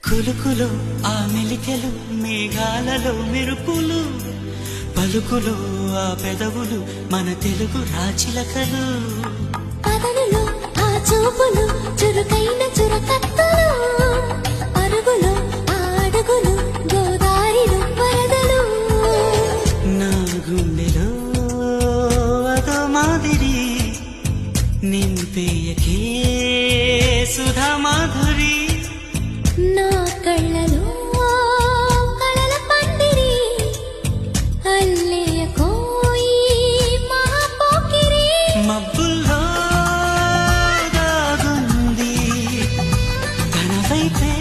కులుకులో ఆ మెలికెలు మేఘాలలో మెరుపులు పలుకులో ఆ పెదవులు మన తెలుగు రాచిలకలు పదనులో ఆ చూపులు చురుకైన చురకత్తలు అరుగులో ఆ అడుగులు గోదారిలో వరదలు నా గుండెలో అదో మాదిరి నింపేయకే సుధా మాధురి నా కళ్ళలో కళల పందిరి అల్లేయ కోయి మహాపోకిరి మబ్బుల్లో దాగుంది తన వైపే